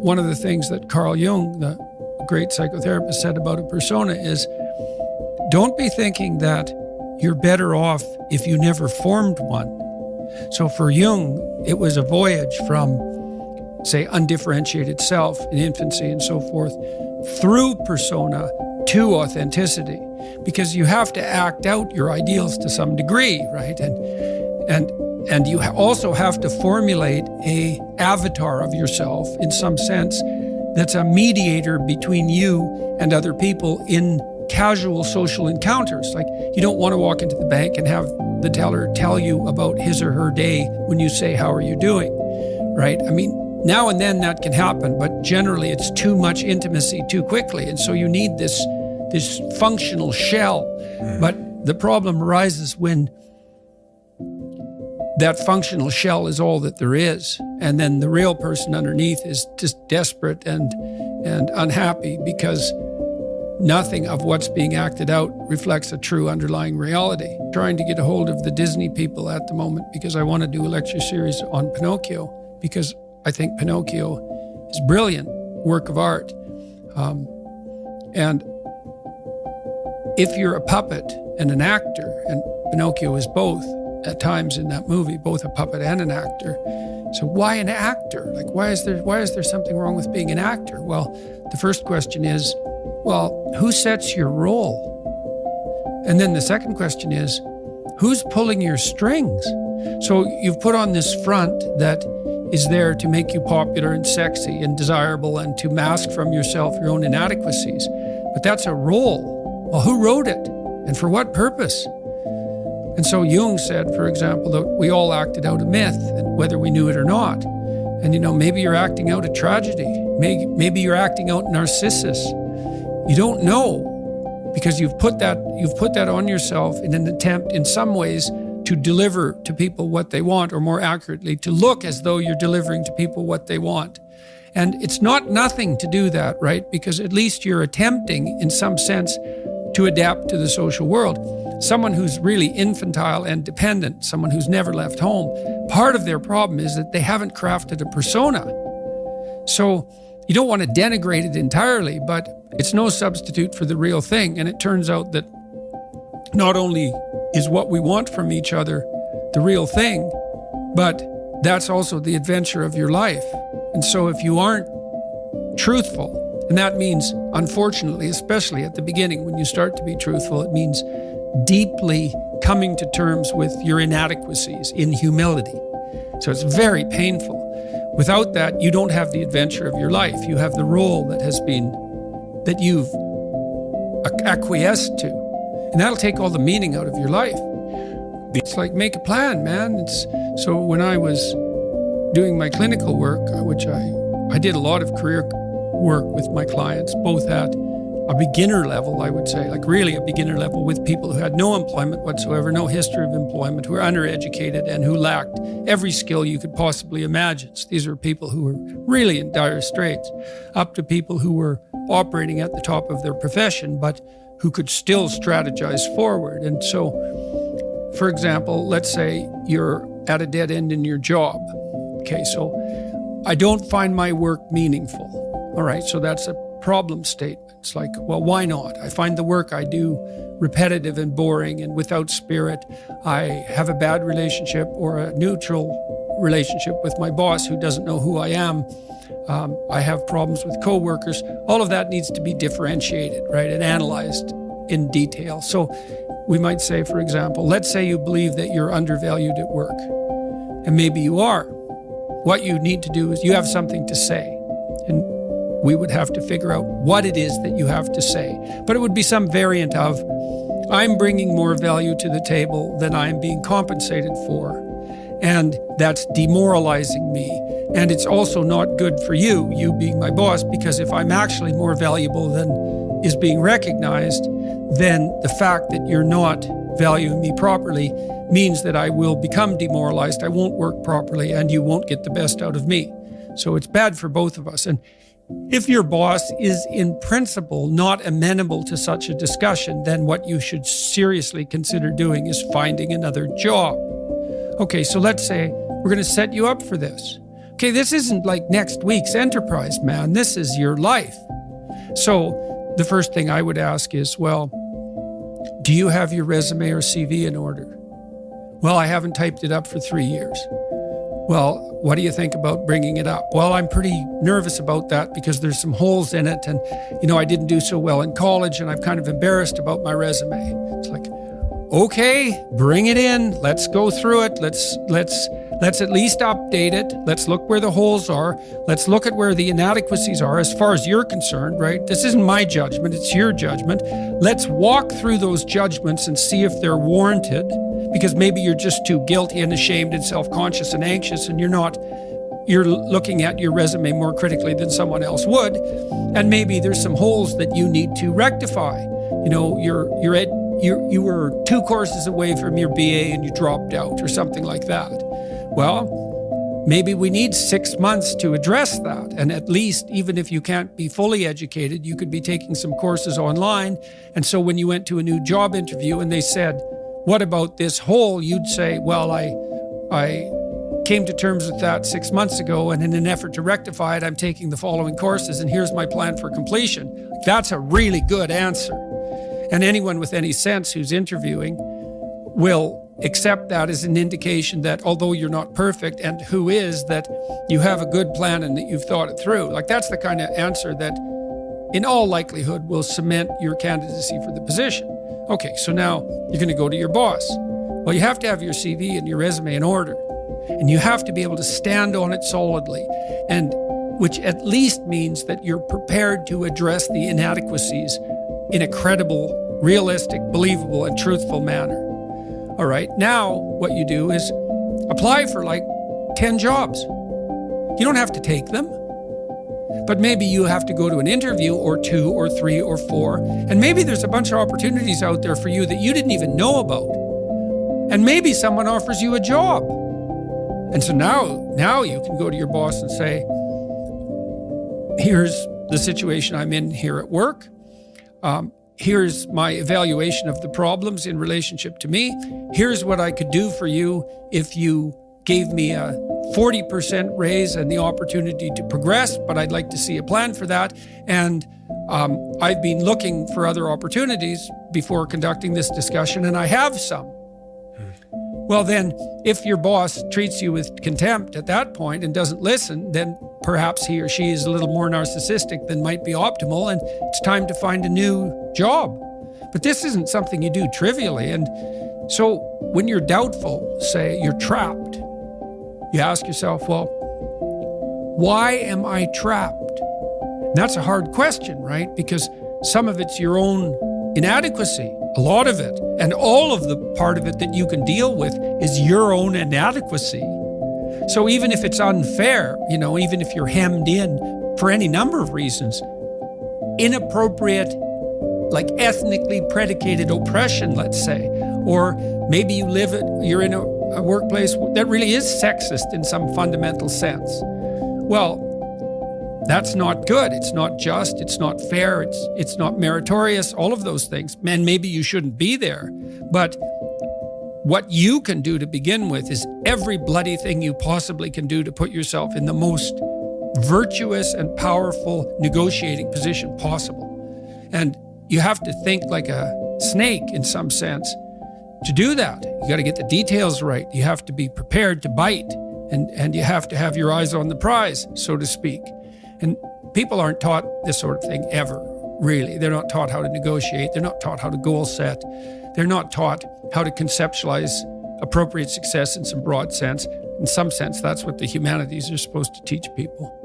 one of the things that Carl Jung, the great psychotherapist, said about a persona is, don't be thinking that you're better off if you never formed one. So for Jung, it was a voyage from, say, undifferentiated self in infancy and so forth, through persona to authenticity, because you have to act out your ideals to some degree, right? And you also have to formulate a avatar of yourself in some sense that's a mediator between you and other people in casual social encounters. Like, you don't want to walk into the bank and have the teller tell you about his or her day when you say, "How are you doing?" Right? I mean, now and then that can happen, but generally it's too much intimacy too quickly. And so you need this functional shell. But the problem arises when that functional shell is all that there is. And then the real person underneath is just desperate and unhappy because nothing of what's being acted out reflects a true underlying reality. I'm trying to get a hold of the Disney people at the moment because I want to do a lecture series on Pinocchio, because I think Pinocchio is a brilliant work of art. And if you're a puppet and an actor, and Pinocchio is both at times in that movie, both a puppet and an actor. So why an actor? Like, why is there something wrong with being an actor? Well, the first question is, well, who sets your role? And then the second question is, who's pulling your strings? So you've put on this front that is there to make you popular and sexy and desirable and to mask from yourself your own inadequacies. But that's a role. Well, who wrote it? And for what purpose? And so Jung said, for example, that we all acted out a myth, and whether we knew it or not. And, maybe you're acting out a tragedy. Maybe you're acting out Narcissus. You don't know, because you've put that on yourself in an attempt, in some ways, to deliver to people what they want, or more accurately, to look as though you're delivering to people what they want. And it's not nothing to do that, right? Because at least you're attempting, in some sense, to adapt to the social world. Someone who's really infantile and dependent, someone who's never left home, part of their problem is that they haven't crafted a persona. So you don't want to denigrate it entirely, but it's no substitute for the real thing. And it turns out that not only is what we want from each other the real thing, but that's also the adventure of your life. And so if you aren't truthful, and that means, unfortunately, especially at the beginning, when you start to be truthful, it means deeply coming to terms with your inadequacies in humility. So it's very painful. Without that, you don't have the adventure of your life. You have the role that you've acquiesced to. And that'll take all the meaning out of your life. It's like, make a plan, man. So when I was doing my clinical work, which I did a lot of career work with my clients, both at a beginner level, I would say, like really a beginner level, with people who had no employment whatsoever, no history of employment, who were undereducated and who lacked every skill you could possibly imagine. So these are people who were really in dire straits, up to people who were operating at the top of their profession, but who could still strategize forward. And so, for example, let's say you're at a dead end in your job. Okay, so I don't find my work meaningful. All right, so that's a problem statement. It's like, well, why not? I find the work I do repetitive and boring and without spirit. I have a bad relationship or a neutral relationship with my boss who doesn't know who I am. I have problems with coworkers. All of that needs to be differentiated, right, and analyzed in detail. So we might say, for example, let's say you believe that you're undervalued at work, and maybe you are. What you need to do is you have something to say, and we would have to figure out what it is that you have to say. But it would be some variant of, I'm bringing more value to the table than I'm being compensated for, and that's demoralizing me. And it's also not good for you being my boss, because if I'm actually more valuable than is being recognized, then the fact that you're not valuing me properly means that I will become demoralized, I won't work properly, and you won't get the best out of me. So it's bad for both of us. And if your boss is in principle not amenable to such a discussion, then what you should seriously consider doing is finding another job. Okay, so let's say we're going to set you up for this. Okay, this isn't like next week's enterprise, man. This is your life. So the first thing I would ask is, well, do you have your resume or CV in order? Well, I haven't typed it up for 3 years. Well, what do you think about bringing it up? Well, I'm pretty nervous about that because there's some holes in it. And, I didn't do so well in college and I'm kind of embarrassed about my resume. It's like, okay, bring it in. Let's go through it. Let's at least update it. Let's look where the holes are. Let's look at where the inadequacies are as far as you're concerned, right? This isn't my judgment. It's your judgment. Let's walk through those judgments and see if they're warranted, because maybe you're just too guilty and ashamed and self-conscious and anxious, and you're looking at your resume more critically than someone else would. And maybe there's some holes that you need to rectify. You were 2 courses away from your BA and you dropped out or something like that. Well, maybe we need 6 months to address that. And at least, even if you can't be fully educated, you could be taking some courses online. And so when you went to a new job interview and they said, what about this hole? You'd say, well, I came to terms with that 6 months ago, and in an effort to rectify it, I'm taking the following courses, and here's my plan for completion. That's a really good answer. And anyone with any sense who's interviewing will accept that as an indication that although you're not perfect, and who is, that you have a good plan and that you've thought it through. Like, that's the kind of answer that in all likelihood will cement your candidacy for the position. Okay, so now you're going to go to your boss. Well, you have to have your CV and your resume in order, and you have to be able to stand on it solidly, and which at least means that you're prepared to address the inadequacies in a credible, realistic, believable, and truthful manner. All right, now what you do is apply for like 10 jobs. You don't have to take them, but maybe you have to go to an interview or 2 or 3 or 4, and maybe there's a bunch of opportunities out there for you that you didn't even know about. And maybe someone offers you a job. And so now you can go to your boss and say, here's the situation I'm in here at work. Here's my evaluation of the problems in relationship to me. Here's what I could do for you if you gave me a 40% raise and the opportunity to progress, but I'd like to see a plan for that. And I've been looking for other opportunities before conducting this discussion, and I have some. Well, then, if your boss treats you with contempt at that point and doesn't listen, then perhaps he or she is a little more narcissistic than might be optimal, and it's time to find a new job. But this isn't something you do trivially. And so when you're doubtful, say you're trapped, you ask yourself, well, why am I trapped? And that's a hard question, right? Because some of it's your own inadequacy, a lot of it, and all of the part of it that you can deal with is your own inadequacy. So even if it's unfair, even if you're hemmed in for any number of reasons, inappropriate, like ethnically predicated oppression, let's say, or maybe you're in a workplace that really is sexist in some fundamental sense. Well, that's not good. It's not just. It's not fair. It's not meritorious. All of those things. And maybe you shouldn't be there. But what you can do to begin with is every bloody thing you possibly can do to put yourself in the most virtuous and powerful negotiating position possible. And you have to think like a snake in some sense to do that. You got to get the details right. You have to be prepared to bite, and you have to have your eyes on the prize, so to speak. And people aren't taught this sort of thing ever, really. They're not taught how to negotiate. They're not taught how to goal set. They're not taught how to conceptualize appropriate success in some broad sense. In some sense, that's what the humanities are supposed to teach people.